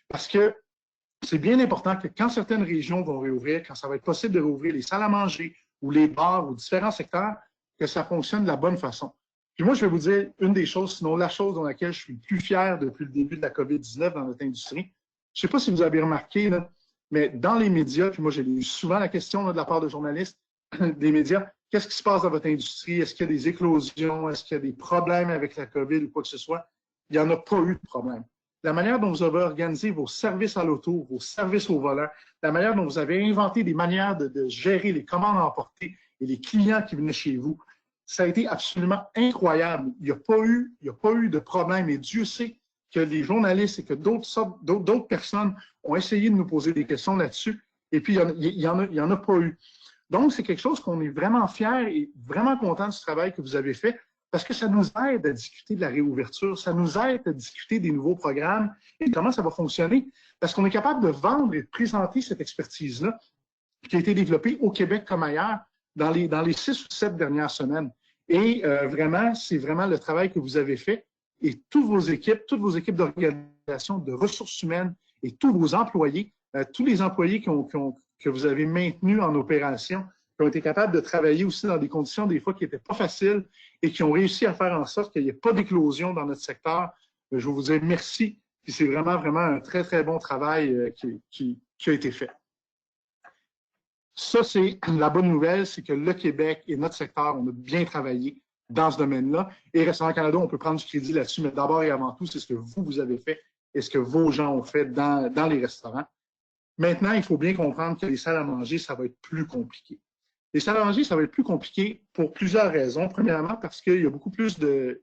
Parce que c'est bien important que quand certaines régions vont réouvrir, quand ça va être possible de réouvrir les salles à manger ou les bars ou différents secteurs, que ça fonctionne de la bonne façon. Puis moi, je vais vous dire une des choses, sinon la chose dans laquelle je suis le plus fier depuis le début de la COVID-19 dans notre industrie. Je ne sais pas si vous avez remarqué, là, mais dans les médias, puis moi j'ai eu souvent la question là, de la part de journalistes, des médias, qu'est-ce qui se passe dans votre industrie? Est-ce qu'il y a des éclosions? Est-ce qu'il y a des problèmes avec la COVID ou quoi que ce soit? Il n'y en a pas eu de problème. La manière dont vous avez organisé vos services à l'auto, vos services au volant, la manière dont vous avez inventé des manières de gérer les commandes à emporter et les clients qui venaient chez vous, ça a été absolument incroyable. Il n'y a pas eu de problème. Et Dieu sait que les journalistes et que d'autres personnes ont essayé de nous poser des questions là-dessus. Et puis, il y en a pas eu. Donc, c'est quelque chose qu'on est vraiment fiers et vraiment contents du travail que vous avez fait parce que ça nous aide à discuter de la réouverture, ça nous aide à discuter des nouveaux programmes et comment ça va fonctionner parce qu'on est capable de vendre et de présenter cette expertise-là qui a été développée au Québec comme ailleurs dans les 6 ou 7 dernières semaines. Et vraiment, c'est vraiment le travail que vous avez fait et toutes vos équipes d'organisation, de ressources humaines et tous vos employés, tous les employés qui ont que vous avez maintenus en opération, qui ont été capables de travailler aussi dans des conditions des fois qui n'étaient pas faciles et qui ont réussi à faire en sorte qu'il n'y ait pas d'éclosion dans notre secteur. Je vous dire merci. Puis c'est vraiment, vraiment un très, très bon travail qui a été fait. Ça, c'est la bonne nouvelle, c'est que le Québec et notre secteur, on a bien travaillé dans ce domaine-là. Et Restaurant Canada, on peut prendre du crédit là-dessus, mais d'abord et avant tout, c'est ce que vous avez fait et ce que vos gens ont fait dans les restaurants. Maintenant, il faut bien comprendre que les salles à manger, ça va être plus compliqué. Les salles à manger, ça va être plus compliqué pour plusieurs raisons. Premièrement, parce qu'il y a beaucoup plus de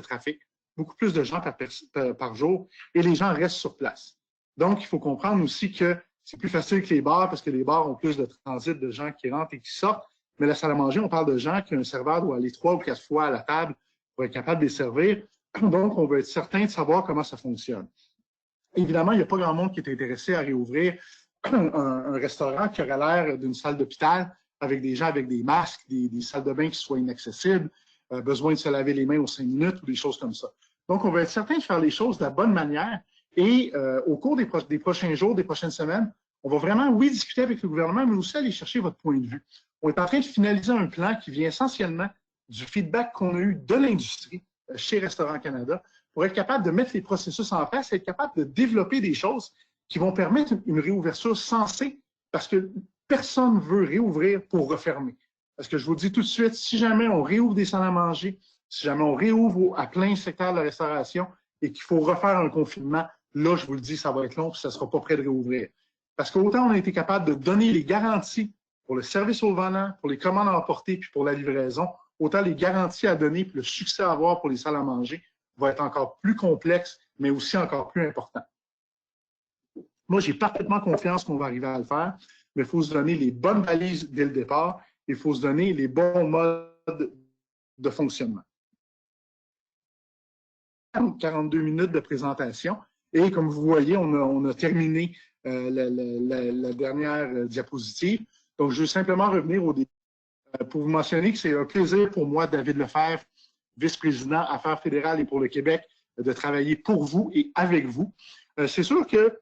trafic, beaucoup plus de gens par jour, et les gens restent sur place. Donc, il faut comprendre aussi que c'est plus facile que les bars, parce que les bars ont plus de transit de gens qui rentrent et qui sortent. Mais la salle à manger, on parle de gens qu'un serveur doit aller 3 ou 4 fois à la table pour être capable de les servir. Donc, on veut être certain de savoir comment ça fonctionne. Évidemment, il n'y a pas grand monde qui est intéressé à réouvrir un restaurant qui aurait l'air d'une salle d'hôpital avec des gens avec des masques, des salles de bain qui soient inaccessibles, besoin de se laver les mains aux 5 minutes ou des choses comme ça. Donc, on va être certain de faire les choses de la bonne manière et au cours des prochains jours, des prochaines semaines, on va vraiment, oui, discuter avec le gouvernement, mais aussi aller chercher votre point de vue. On est en train de finaliser un plan qui vient essentiellement du feedback qu'on a eu de l'industrie chez Restaurant Canada pour être capable de mettre les processus en place et être capable de développer des choses qui vont permettre une réouverture sensée parce que personne ne veut réouvrir pour refermer. Parce que je vous dis tout de suite, si jamais on réouvre des salles à manger, si jamais on réouvre à plein secteur de la restauration et qu'il faut refaire un confinement, là, je vous le dis, ça va être long et ça ne sera pas prêt de réouvrir. Parce qu'autant on a été capable de donner les garanties pour le service au volant, pour les commandes à emporter puis pour la livraison, autant les garanties à donner puis le succès à avoir pour les salles à manger va être encore plus complexe, mais aussi encore plus important. Moi, j'ai parfaitement confiance qu'on va arriver à le faire, mais il faut se donner les bonnes balises dès le départ. Il faut se donner les bons modes de fonctionnement. 42 minutes de présentation. Et comme vous voyez, on a terminé la dernière diapositive. Donc, je veux simplement revenir au début pour vous mentionner que c'est un plaisir pour moi, David Lefebvre, vice-président Affaires fédérales et pour le Québec, de travailler pour vous et avec vous. C'est sûr que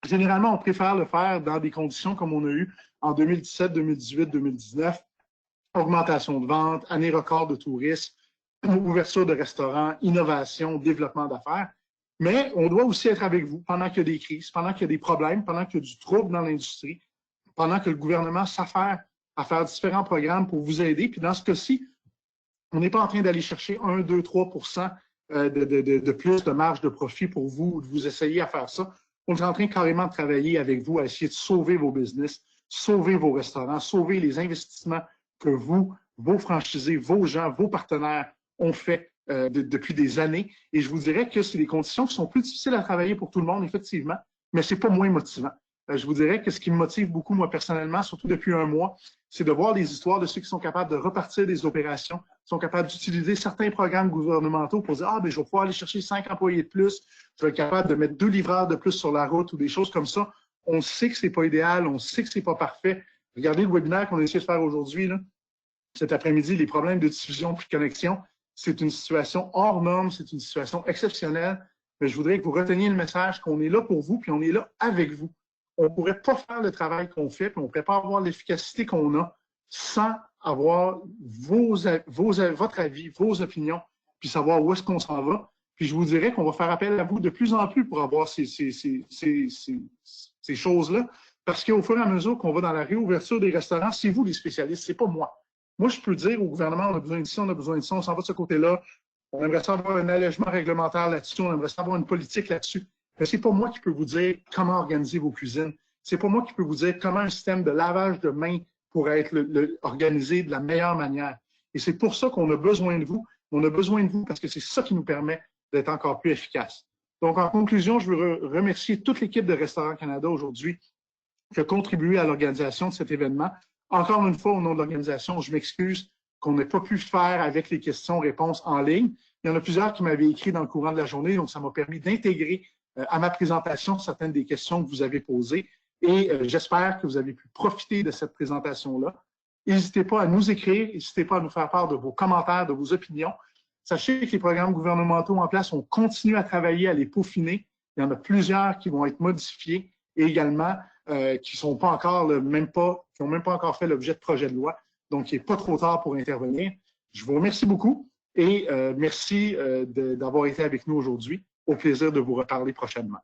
généralement, on préfère le faire dans des conditions comme on a eu en 2017, 2018, 2019. Augmentation de vente, année record de tourisme, ouverture de restaurants, innovation, développement d'affaires. Mais on doit aussi être avec vous pendant qu'il y a des crises, pendant qu'il y a des problèmes, pendant qu'il y a du trouble dans l'industrie, pendant que le gouvernement s'affaire à faire différents programmes pour vous aider. Puis dans ce cas-ci, on n'est pas en train d'aller chercher 1, 2, 3 de plus de marge de profit pour vous, de vous essayer à faire ça. On est en train carrément de travailler avec vous à essayer de sauver vos business, sauver vos restaurants, sauver les investissements que vous, vos franchisés, vos gens, vos partenaires ont fait depuis des années. Et je vous dirais que c'est des conditions qui sont plus difficiles à travailler pour tout le monde, effectivement, mais c'est pas moins motivant. Je vous dirais que ce qui me motive beaucoup, moi, personnellement, surtout depuis un mois, c'est de voir les histoires de ceux qui sont capables de repartir des opérations, sont capables d'utiliser certains programmes gouvernementaux pour dire « Ah, ben je vais pouvoir aller chercher 5 employés de plus, je vais être capable de mettre 2 livreurs de plus sur la route » ou des choses comme ça. On sait que c'est pas idéal, on sait que c'est pas parfait. Regardez le webinaire qu'on a essayé de faire aujourd'hui, cet après-midi, les problèmes de diffusion puis de connexion. C'est une situation hors norme, c'est une situation exceptionnelle. Mais je voudrais que vous reteniez le message qu'on est là pour vous puis on est là avec vous. On ne pourrait pas faire le travail qu'on fait, puis on ne pourrait pas avoir l'efficacité qu'on a sans avoir votre avis, vos opinions, puis savoir où est-ce qu'on s'en va. Puis je vous dirais qu'on va faire appel à vous de plus en plus pour avoir ces choses-là, parce qu'au fur et à mesure qu'on va dans la réouverture des restaurants, c'est vous les spécialistes, c'est pas moi. Moi, je peux dire au gouvernement, on a besoin de ça, on a besoin de ça, on s'en va de ce côté-là, on aimerait savoir un allègement réglementaire là-dessus, on aimerait savoir une politique là-dessus. Mais c'est pas moi qui peux vous dire comment organiser vos cuisines. C'est pas moi qui peux vous dire comment un système de lavage de mains pourrait être organisé de la meilleure manière. Et c'est pour ça qu'on a besoin de vous. On a besoin de vous parce que c'est ça qui nous permet d'être encore plus efficace. Donc, en conclusion, je veux remercier toute l'équipe de Restaurant Canada aujourd'hui qui a contribué à l'organisation de cet événement. Encore une fois, au nom de l'organisation, je m'excuse qu'on n'ait pas pu faire avec les questions-réponses en ligne. Il y en a plusieurs qui m'avaient écrit dans le courant de la journée, donc ça m'a permis d'intégrer à ma présentation certaines des questions que vous avez posées et j'espère que vous avez pu profiter de cette présentation-là. N'hésitez pas à nous écrire, n'hésitez pas à nous faire part de vos commentaires, de vos opinions. Sachez que les programmes gouvernementaux en place, on continue à travailler, à les peaufiner. Il y en a plusieurs qui vont être modifiés et également, qui sont pas encore qui n'ont même pas encore fait l'objet de projet de loi. Donc, il n'est pas trop tard pour intervenir. Je vous remercie beaucoup et merci d'avoir été avec nous aujourd'hui. Au plaisir de vous reparler prochainement.